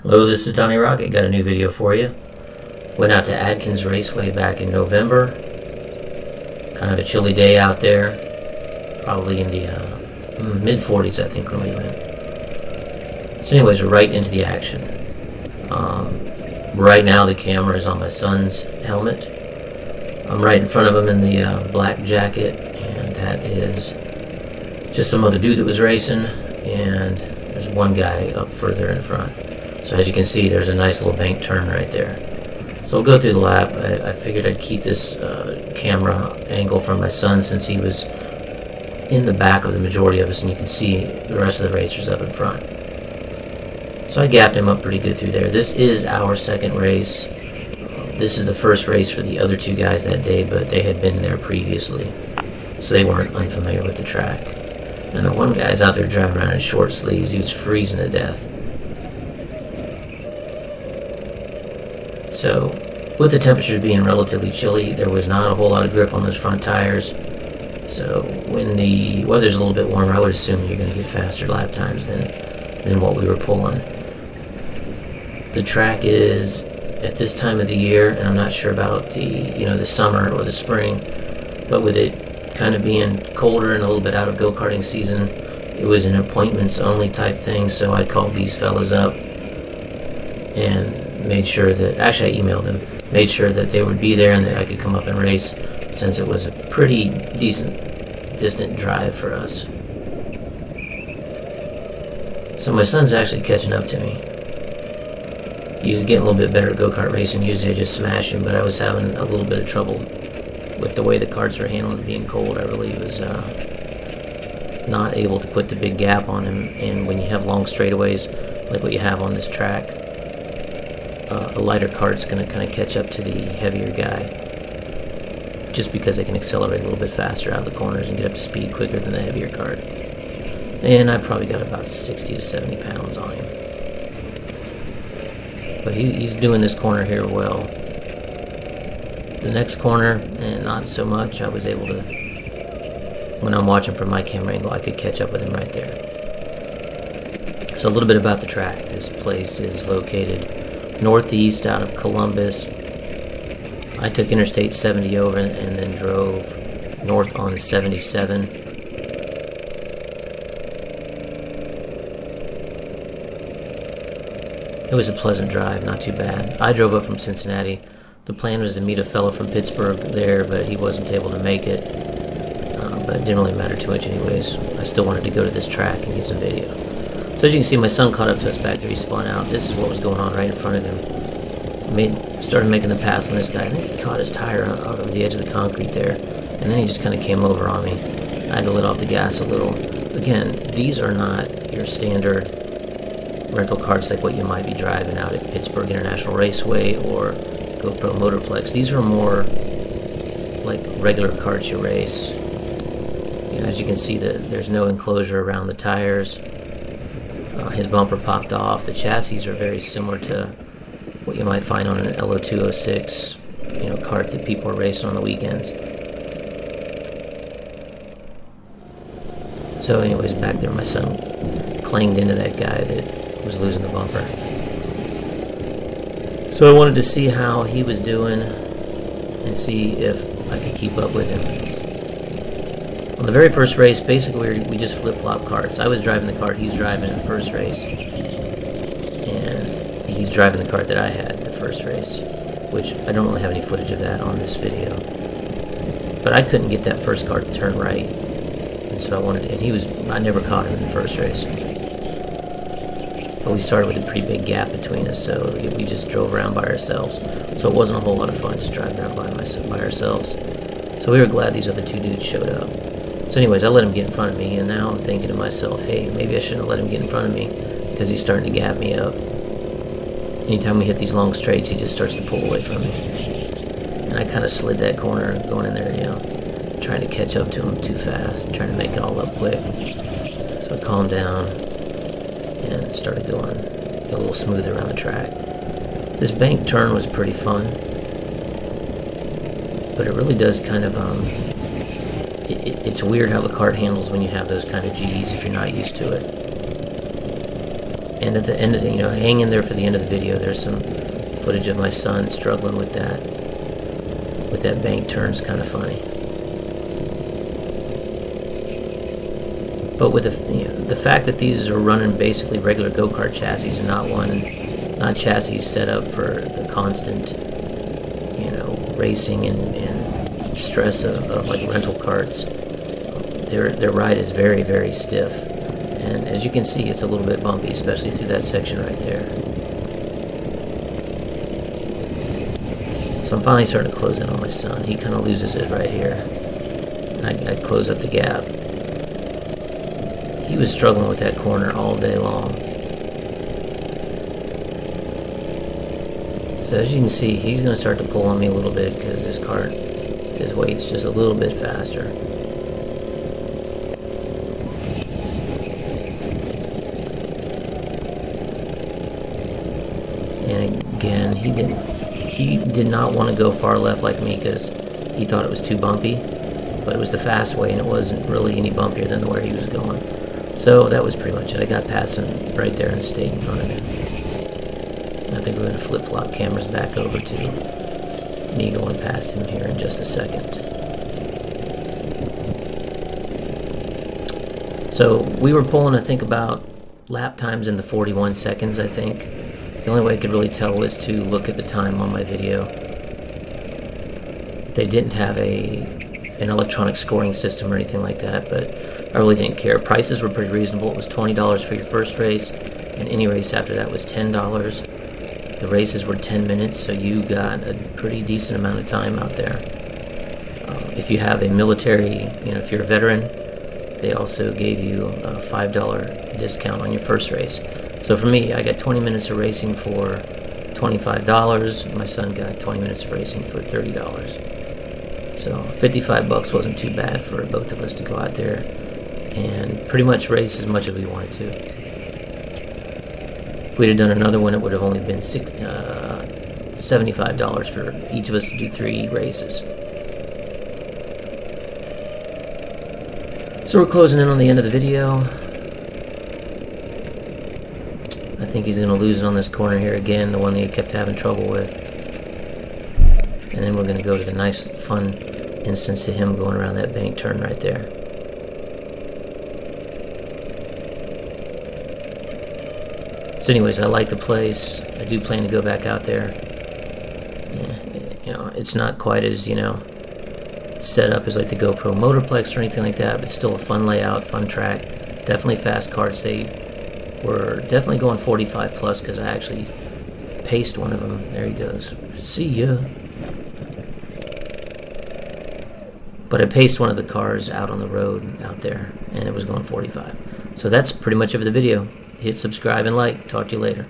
Hello, this is Donnie Rocket. Got a new video for you. Went out to Adkins Raceway back in November. Kind of a chilly day out there. Probably in the mid-40s, I think, when we went. So anyways, we're right into the action. Right now the camera is on my son's helmet. I'm right in front of him in the black jacket, and that is just some other dude that was racing, and there's one guy up further in front. So as you can see, there's a nice little bank turn right there. So we'll go through the lap. I figured I'd keep this camera angle from my son since he was in the back of the majority of us, and you can see the rest of the racers up in front. So I gapped him up pretty good through there. This is our second race. This is the first race for the other two guys that day, but they had been there previously, so they weren't unfamiliar with the track. And the one guy's out there driving around in short sleeves. He was freezing to death. So, with the temperatures being relatively chilly, there was not a whole lot of grip on those front tires. So, when the weather's a little bit warmer, I would assume you're going to get faster lap times than what we were pulling. The track is, at this time of the year, and I'm not sure about the summer or the spring, but with it kind of being colder and a little bit out of go-karting season, it was an appointments only type thing. So I called these fellas up and made sure that, actually I emailed them, made sure that they would be there and that I could come up and race, since it was a pretty distant drive for us. So my son's actually catching up to me. He's getting a little bit better at go-kart racing. Usually I just smash him, but I was having a little bit of trouble with the way the karts were handling being cold. I really was not able to put the big gap on him, and when you have long straightaways like what you have on this track, the lighter kart's going to kind of catch up to the heavier guy, just because they can accelerate a little bit faster out of the corners and get up to speed quicker than the heavier kart. And I probably got about 60 to 70 pounds on him. But he's doing this corner here well. The next corner, and not so much. I was able to, when I'm watching from my camera angle, I could catch up with him right there. So a little bit about the track. This place is located northeast out of Columbus. I took Interstate 70 over and then drove north on 77. It was a pleasant drive, not too bad. I drove up from Cincinnati. The plan was to meet a fellow from Pittsburgh there, but he wasn't able to make it. But it didn't really matter too much anyways. I still wanted to go to this track and get some video. So as you can see, my son caught up to us back there. He spun out. This is what was going on right in front of him. Started making the pass on this guy. I think he caught his tire over the edge of the concrete there. And then he just kind of came over on me. I had to let off the gas a little. Again, these are not your standard rental karts like what you might be driving out at Pittsburgh International Raceway or GoPro Motorplex. These are more like regular karts you race. As you can see, there's no enclosure around the tires. His bumper popped off. The chassis are very similar to what you might find on an LO206 kart that people are racing on the weekends. So anyways, back there my son clanged into that guy that was losing the bumper. So I wanted to see how he was doing and see if I could keep up with him. On the very first race, basically we just flip-flop karts. I was driving the kart he's driving in the first race, and he's driving the kart that I had the first race, which I don't really have any footage of that on this video. But I couldn't get that first kart to turn right, and so I never caught him in the first race. But we started with a pretty big gap between us, so we just drove around by ourselves. So it wasn't a whole lot of fun just driving around by ourselves. So we were glad these other two dudes showed up. So anyways, I let him get in front of me, and now I'm thinking to myself, hey, maybe I shouldn't have let him get in front of me, because he's starting to gap me up. Anytime we hit these long straights, he just starts to pull away from me. And I kind of slid that corner, going in there, trying to catch up to him too fast, trying to make it all up quick. So I calmed down and started going a little smoother around the track. This bank turn was pretty fun, but it really does kind of it's weird how the kart handles when you have those kind of G's if you're not used to it. And at the end of the, hang in there for the end of the video. There's some footage of my son struggling with that. With that bank turn. It's kind of funny. But with the fact that these are running basically regular go-kart chassis and not chassis set up for the constant, racing and stress of like rental carts, their ride is very, very stiff. And as you can see, it's a little bit bumpy, especially through that section right there. So I'm finally starting to close in on my son. He kind of loses it right here. And I close up the gap. He was struggling with that corner all day long. So as you can see, he's going to start to pull on me a little bit because his weight's just a little bit faster. And again, he did not want to go far left like me because he thought it was too bumpy. But it was the fast way and it wasn't really any bumpier than where he was going. So that was pretty much it. I got past him right there and stayed in front of him. I think we're going to flip-flop cameras back over to me going past him here in just a second. So we were pulling, I think, about lap times in the 41 seconds, I think. The only way I could really tell was to look at the time on my video. They didn't have an electronic scoring system or anything like that, but I really didn't care. Prices were pretty reasonable. It was $20 for your first race, and any race after that was $10. The races were 10 minutes, so you got a pretty decent amount of time out there. If you have a military, if you're a veteran, they also gave you a $5 discount on your first race. So for me, I got 20 minutes of racing for $25. My son got 20 minutes of racing for $30. So $55 wasn't too bad for both of us to go out there and pretty much race as much as we wanted to. If we'd have done another one, it would have only been $75 for each of us to do 3 races. So we're closing in on the end of the video. I think he's going to lose it on this corner here again, the one that he kept having trouble with. And then we're going to go to the nice, fun instance of him going around that bank turn right there. So anyways, I like the place. I do plan to go back out there. Yeah, it's not quite as, set up as like the GoPro Motorplex or anything like that, but still a fun layout, fun track. Definitely fast karts. They were definitely going 45 plus because I actually paced one of them. There he goes. See ya. But I paced one of the cars out on the road out there, and it was going 45. So that's pretty much of the video. Hit subscribe and like. Talk to you later.